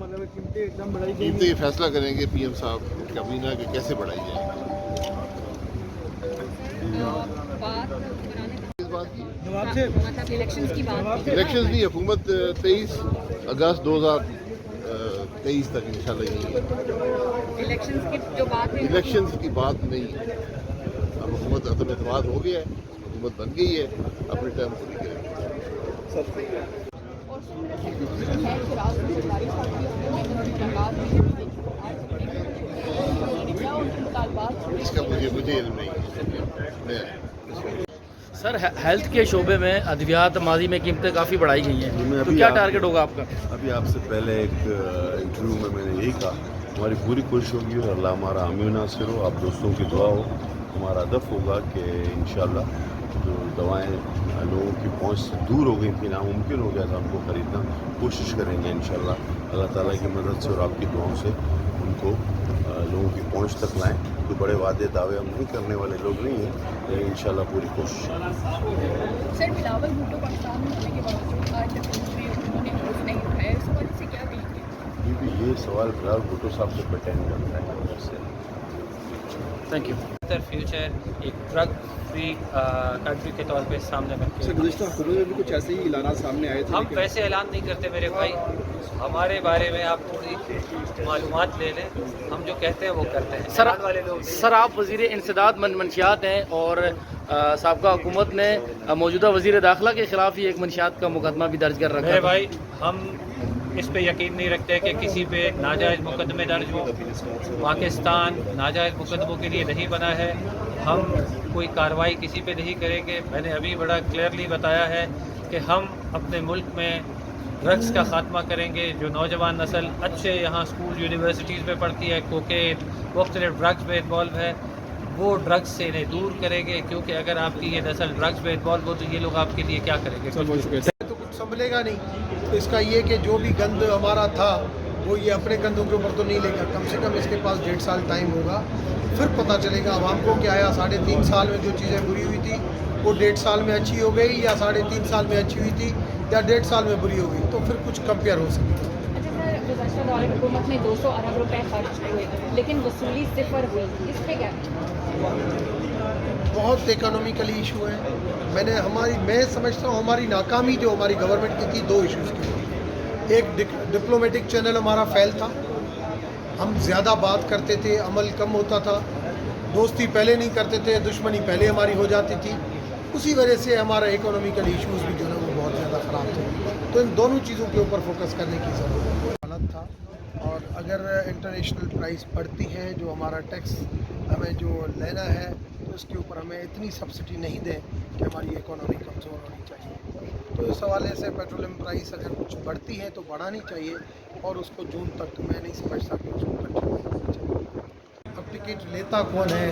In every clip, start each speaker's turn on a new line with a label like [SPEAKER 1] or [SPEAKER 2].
[SPEAKER 1] मतलब कीमतें एकदम बढ़ाई
[SPEAKER 2] कीमतें ये फैसला करेंगे पीएम साहब कमीना कि कैसे बढ़ाई जाए। इस बात की
[SPEAKER 1] जवाब से
[SPEAKER 3] मतलब इलेक्शंस की बात
[SPEAKER 2] इलेक्शंस नहीं, हुकूमत 23 अगस्त 2023 तक इंशाल्लाह यही है।
[SPEAKER 3] इलेक्शंस की जो बात है
[SPEAKER 2] इलेक्शंस की बात नहीं है। अब हुकूमत अदम एतमाद हो गया है, हुकूमत बन गई है, अपने टाइम पूरी करेंगे। इसका मुझे इल्म नहीं है।
[SPEAKER 4] सर हेल्थ के शोबे में अद्वियात माजी में कीमतें काफ़ी बढ़ाई गई हैं, तो क्या टारगेट होगा आपका?
[SPEAKER 5] अभी आपसे पहले एक इंटरव्यू में मैंने यही कहा, हमारी पूरी कोशिश होगी और अल्लाह हमारा आमीन नासिर हो, आप दोस्तों की दुआ हो। हमारा हदफ होगा कि इंशाल्लाह जो दवाएं लोगों की पहुंच से दूर हो गई थी, नामुमकिन हो गया था उनको ख़रीदना, कोशिश करेंगे इंशाल्लाह अल्लाह ताला की मदद से और आपकी दुआओं से उनको लोगों की पहुंच तक लाएं। तो बड़े वादे दावे हम नहीं करने वाले लोग नहीं हैं, लेकिन इंशाल्लाह पूरी कोशिश।
[SPEAKER 3] सर बिलावल भुट्टो पाकिस्तान में होने के बावजूद आज उन्होंने हाउस नहीं उठाया, इस वजह से क्या कहेंगे?
[SPEAKER 5] क्योंकि ये सवाल फिलहाल भुट्टो साहब से पेटेंड करता है उधर से।
[SPEAKER 4] Thank you.
[SPEAKER 6] फ्यूचर एक ड्रग फ्री कंट्री के तौर पे सामने बनती है।
[SPEAKER 1] गुज़िश्ता हुकूमत में भी कुछ ऐसे ही ऐलान सामने आए थे,
[SPEAKER 6] हम वैसे ऐलान नहीं करते मेरे भाई, हमारे बारे में आप थोड़ी मालूमात ले लें, हम जो कहते हैं वो करते हैं।
[SPEAKER 4] सर
[SPEAKER 6] ऐलान वाले लोग नहीं।
[SPEAKER 4] सर आप वज़ीर इंसदाद मनशियात हैं और साबका हुकूमत ने मौजूदा वज़ीर दाखिला के ख़िलाफ़ ही एक मनशियात का मुकदमा भी दर्ज कर रखा
[SPEAKER 6] मेरे
[SPEAKER 4] है।
[SPEAKER 6] भाई हम इस पे यकीन नहीं रखते कि किसी पे नाजायज़ मुकदमे दर्ज हो। पाकिस्तान नाजायज़ मुकदमों के लिए नहीं बना है, हम कोई कार्रवाई किसी पे नहीं करेंगे। मैंने अभी बड़ा क्लियरली बताया है कि हम अपने मुल्क में ड्रग्स का ख़ात्मा करेंगे। जो नौजवान नस्ल अच्छे यहाँ स्कूल यूनिवर्सिटीज़ में पढ़ती है, कोकेन मुख्तलिफ ड्रग्स में इन्वॉल्व है, वो ड्रग्स से इन्हें दूर करेंगे, क्योंकि अगर आपकी ये नस्ल ड्रग्स में इन्वॉल्व हो तो ये लोग आपके लिए क्या करेंगे?
[SPEAKER 7] तो कुछ संभलेगा नहीं। तो इसका ये कि जो भी गंद हमारा था वो ये अपने गंदों के ऊपर तो नहीं लेगा, कम से कम इसके पास 1.5 साल टाइम होगा, फिर पता चलेगा आवाम को कि आया 3.5 साल में जो चीज़ें बुरी हुई थी वो 1.5 साल में अच्छी हो गई या 3.5 साल में अच्छी हुई थी या 1.5 साल में बुरी हो गई, तो फिर कुछ कंपेयर हो सकेगा।
[SPEAKER 3] अच्छा सर, गुज़श्ता दौरे हुकूमत ने 200 अरब रुपए खर्च हुए लेकिन वसूली सिफर हुई, इस पे क्या?
[SPEAKER 7] बहुत इकोनॉमिकली इशू है। मैं समझता हूँ हमारी नाकामी जो हमारी गवर्नमेंट की थी 2 इश्यूज़ की। एक डिप्लोमेटिक चैनल हमारा फेल था, हम ज़्यादा बात करते थे, अमल कम होता था, दोस्ती पहले नहीं करते थे, दुश्मनी पहले हमारी हो जाती थी। उसी वजह से हमारा इकोनॉमिकल इश्यूज़ भी जो है वो बहुत ज़्यादा ख़राब थे। तो इन दोनों चीज़ों के ऊपर फोकस करने की ज़रूरत है। गलत था, और अगर इंटरनेशनल प्राइस बढ़ती है, जो हमारा टैक्स हमें जो लेना है, तो उसके ऊपर हमें इतनी सब्सिडी नहीं दें कि हमारी इकोनॉमी कमज़ोर होनी चाहिए। तो इस हवाले से पेट्रोलियम प्राइस अगर कुछ बढ़ती है तो बढ़ानी चाहिए, और उसको जून तक मैं नहीं समझता कि उसको कंटिन्यू करना चाहिए। अब टिकट लेता कौन है,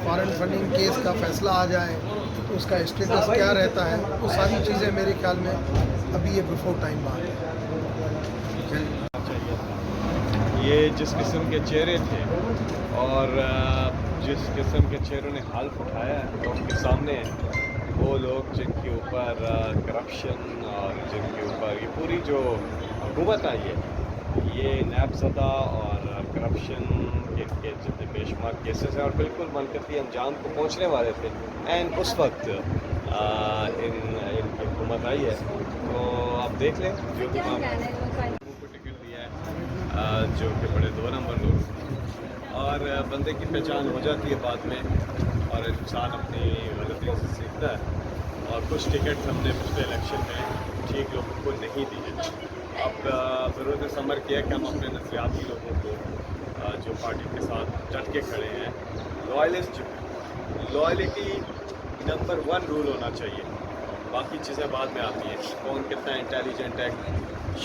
[SPEAKER 7] फॉरेन फंडिंग केस का फैसला आ जाए तो उसका स्टेटस क्या रहता है, वो सारी चीज़ें मेरे ख्याल में अभी ये बिफोर टाइम बात है।
[SPEAKER 8] ये जिस किस्म के चेहरे थे और जिस किस्म के चेहरों ने हाल्फ उठाया है तो उनके सामने वो लोग जिनके ऊपर करप्शन और जिनके ऊपर ये पूरी जो हुकूमत आई है, ये नैबज़दा और करप्शन के जितने बेशुमार केसेस हैं और बिल्कुल मनकती अंजाम को पहुंचने वाले थे, एंड उस वक्त इनकी हुकूमत आई है। तो आप देख लें जो भी काम को टिकट दिया है, जो कि बड़े 2 नंबर लोग, और बंदे की पहचान हो जाती है बाद में और इंसान अपनी गलतियों से सीखता है। और कुछ टिकट हमने पिछले इलेक्शन में ठीक लोगों को नहीं दिए। अब ज़रूरत समर किया कि हम अपने नज़रियाती लोगों को जो पार्टी के साथ डट के खड़े हैं, लॉयल्टी नंबर 1 रूल होना चाहिए, बाकी चीज़ें बाद में आती हैं। कौन कितना इंटेलिजेंट है,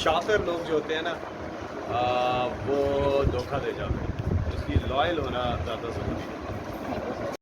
[SPEAKER 8] शातिर लोग जो होते हैं ना वो धोखा दे जाते हैं, इसलिए लॉयल होना ज़्यादा ज़रूरी है।